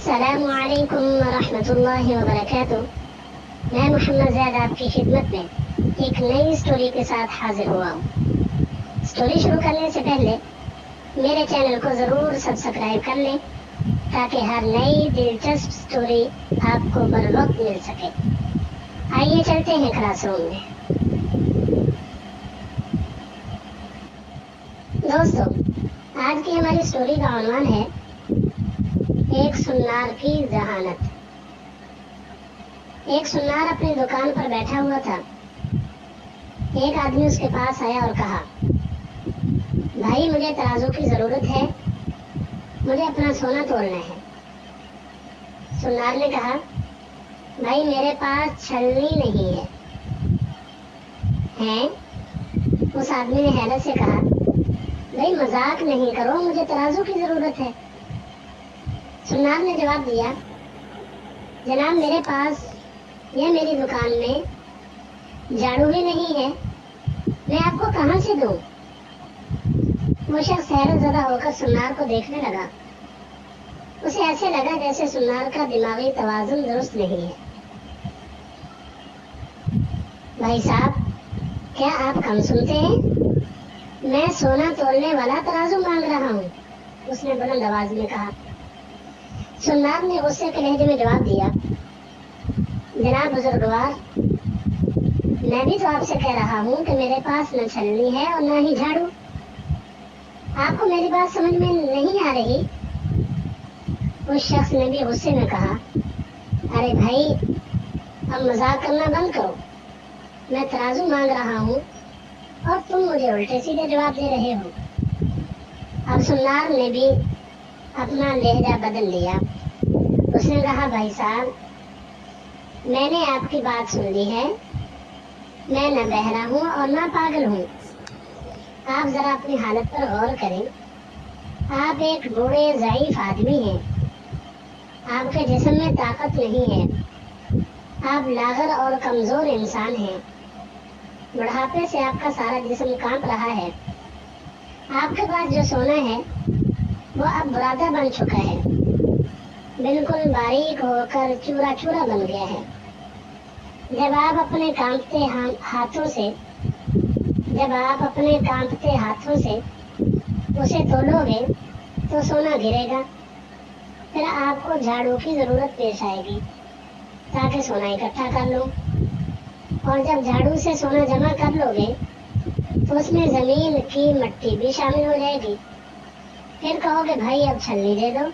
السلام علیکم ورحمۃ اللہ وبرکاتہ۔ میں محمد زید آپ کی خدمت میں ایک نئی سٹوری کے ساتھ حاضر ہوا ہوں۔ سٹوری شروع کرنے سے پہلے میرے چینل کو ضرور سبسکرائب کر لیں تاکہ ہر نئی دلچسپ سٹوری آپ کو بر وقت مل سکے۔ آئیے چلتے ہیں کلاس روم میں۔ دوستو، آج کی ہماری سٹوری کا عنوان ہے ایک سنار کی ذہانت۔ ایک سنار اپنی دکان پر بیٹھا ہوا تھا۔ ایک آدمی اس کے پاس آیا اور کہا، بھائی مجھے ترازو کی ضرورت ہے، مجھے اپنا سونا تولنا ہے۔ سنار نے کہا، بھائی میرے پاس چھلنی نہیں ہے۔ اس آدمی نے حیرت سے کہا، بھائی مذاق نہیں کرو، مجھے ترازو کی ضرورت ہے۔ سنار نے جواب دیا، جناب میرے پاس یا میری دکان میں جھاڑو بھی نہیں ہے، میں آپ کو کہاں سے دوں؟ وہ شخص حیرت زدہ ہو کر سنار کو دیکھنے لگا۔ اسے ایسے لگا جیسے سنار کا دماغی توازن درست نہیں ہے۔ بھائی صاحب، کیا آپ کم سنتے ہیں؟ میں سونا تولنے والا ترازو مانگ رہا ہوں، اس نے بلند آواز میں کہا۔ سنار نے غصے کے لہجے میں جواب دیا، جناب بزرگوار، میں بھی تو آپ سے کہہ رہا ہوں کہ میرے پاس نہ چھلنی ہے اور نہ ہی جھاڑو۔ آپ کو میری بات سمجھ میں نہیں آ رہی؟ اس شخص نے بھی غصے میں کہا، ارے بھائی اب مذاق کرنا بند کرو، میں ترازو مانگ رہا ہوں اور تم مجھے الٹے سیدھے جواب دے رہے ہو۔ اب سنار نے بھی اپنا لہجہ بدل لیا۔ اس نے کہا، بھائی صاحب میں نے آپ کی بات سن لی ہے، میں نہ بہرا ہوں اور نہ پاگل ہوں۔ آپ ذرا اپنی حالت پر غور کریں۔ آپ ایک بوڑھے ضعیف آدمی ہیں، آپ کے جسم میں طاقت نہیں ہے، آپ لاغر اور کمزور انسان ہیں، بڑھاپے سے آپ کا سارا جسم کانپ رہا ہے۔ آپ کے پاس جو سونا ہے وہ اب برادہ بن چکا ہے، بالکل باریک ہو کر چورا چورا بن گیا ہے۔ جب آپ اپنے کانپتے ہاتھوں سے اسے تولو گے تو سونا گرے گا، پھر آپ کو جھاڑو کی ضرورت پیش آئے گی تاکہ سونا اکٹھا کر لو، اور جب جھاڑو سے سونا جمع کر لو گے تو اس میں زمین کی مٹی بھی شامل ہو جائے گی۔ پھر کہو گے بھائی اب چھلنی دے دو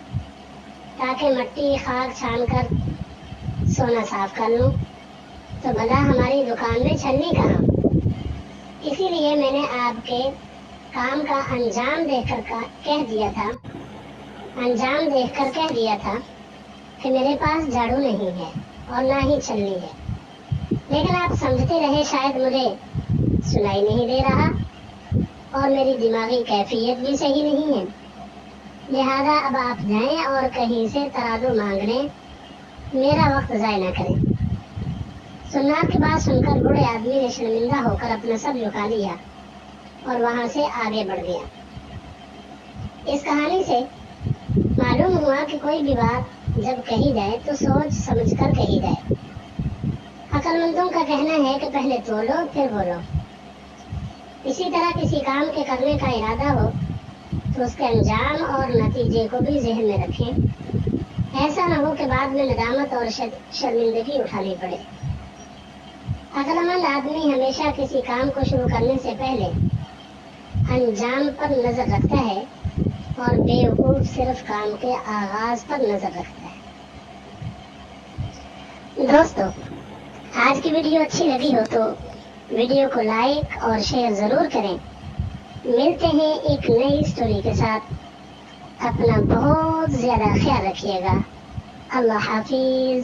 تاکہ مٹی خاک چھان کر سونا صاف کر لوں، تو بھلا ہماری دکان میں چھلنی کہاں؟ اسی لیے میں نے آپ کے کام کا انجام دیکھ کر کہہ دیا تھا کہ میرے پاس جھاڑو نہیں ہے اور نہ ہی چھلنی ہے، لیکن آپ سمجھتے رہے شاید مجھے سنائی نہیں دے رہا اور میری دماغی کیفیت بھی صحیح نہیں ہے، لہذا اب آپ جائیں اور کہیں سے ترازو مانگ لیں، میرا وقت ضائع نہ کریں۔ سنار کی بات سن کر بوڑھے آدمی نے شرمندہ ہو کر اپنا سر جھکا لیا اور وہاں سے آگے بڑھ گیا۔ اس کہانی سے معلوم ہوا کہ کوئی بھی بات جب کہی جائے تو سوچ سمجھ کر کہی جائے۔ عقل مندوں کا کہنا ہے کہ پہلے تولو پھر بولو۔ اسی طرح کسی کام کے کرنے کا ارادہ ہو تو اس کے انجام اور نتیجے کو بھی ذہن میں رکھیں، ایسا نہ ہو کہ بعد میں ندامت اور شرمندگی اٹھانی پڑے۔ عقل مند آدمی ہمیشہ کسی کام کو شروع کرنے سے پہلے انجام پر نظر رکھتا ہے اور بیوقوف صرف کام کے آغاز پر نظر رکھتا ہے۔ دوستو، آج کی ویڈیو اچھی لگی ہو تو ویڈیو کو لائک اور شیئر ضرور کریں۔ ملتے ہیں ایک نئی سٹوری کے ساتھ۔ اپنا بہت زیادہ خیال رکھیے گا۔ اللہ حافظ۔